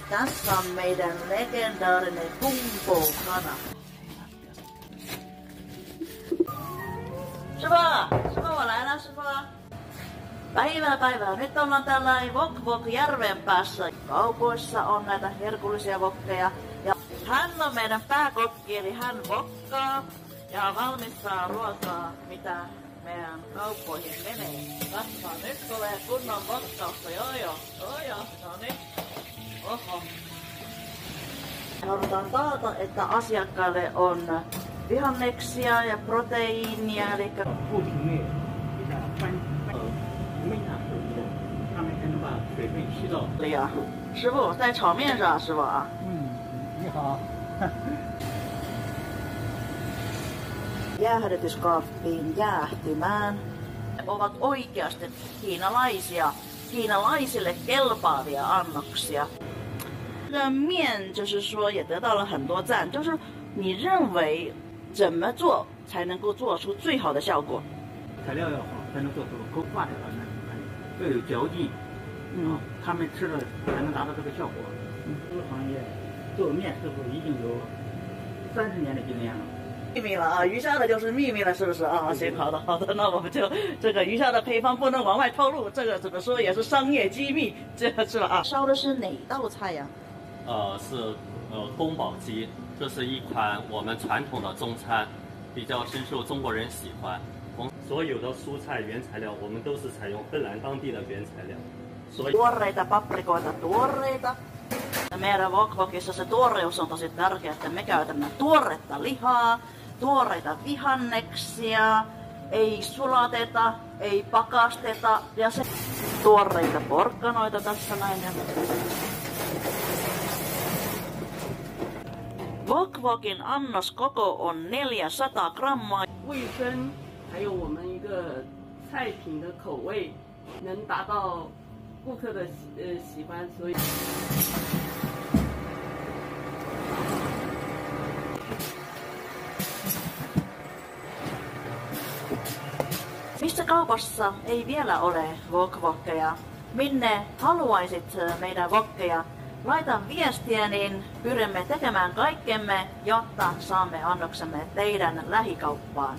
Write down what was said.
Tässä on meidän legendaarinen Kung-Fu-kana. Syvä, lähdä syvä. Päivää. Nyt ollaan tällainen Wok järven päässä. Kaupoissa on näitä herkullisia wokkeja. Ja hän on meidän pääkokki, eli hän wokkaa ja valmistaa ruokaa, mitä meidän kauppoihin menee. Katsotaan, nyt tulee kunnon wokkausta. Joo. No niin. Oho. Halutaan taata, että asiakkaille on vihanneksia ja proteiinia, eli ja 师傅在炒面是吧，师傅啊？你好。Jäähdytyskaappiin jäähtymään. Ovat oikeasti kiinalaisille kelpaavia annoksia. 这个面就是说也得到了很多赞，就是你认为怎么做才能够做出最好的效果？材料要好，才能做出勾化的要有嚼劲，他们吃了才能达到这个效果。这个行业做面师傅已经有30年的经验了。秘密了啊，余下的就是秘密了，是不是啊？行，好的，那我们就这个余下的配方不能往外透露，这个怎么说也是商业机密，这个是吧？啊，烧的是哪道菜呀？是宫保鸡，这是一款我们传统的中餐，比较深受中国人喜欢。所有的蔬菜原材料我们都是采用芬兰当地的原材料。Tuoreita paprikoita, tuoreita. Meidän wok-wokissa se tuoreus on tosi tärkeää, että me käytämme tuoretta lihaa, tuoreita vihanneksia, ei sulateta, ei pakasteta ja se tuoreita porkkanoita tässä näin. Wok-wokin annoskoko on 400 grammaa. 卫生还有我们一个菜品的口味能达到顾客的喜欢，所以。Missä kaupassa ei vielä ole wok-wokkeja? Minne haluaisit meidän wokkeja? Laita viestiä, niin pyrimme tekemään kaikkemme, jotta saamme annoksemme teidän lähikauppaan.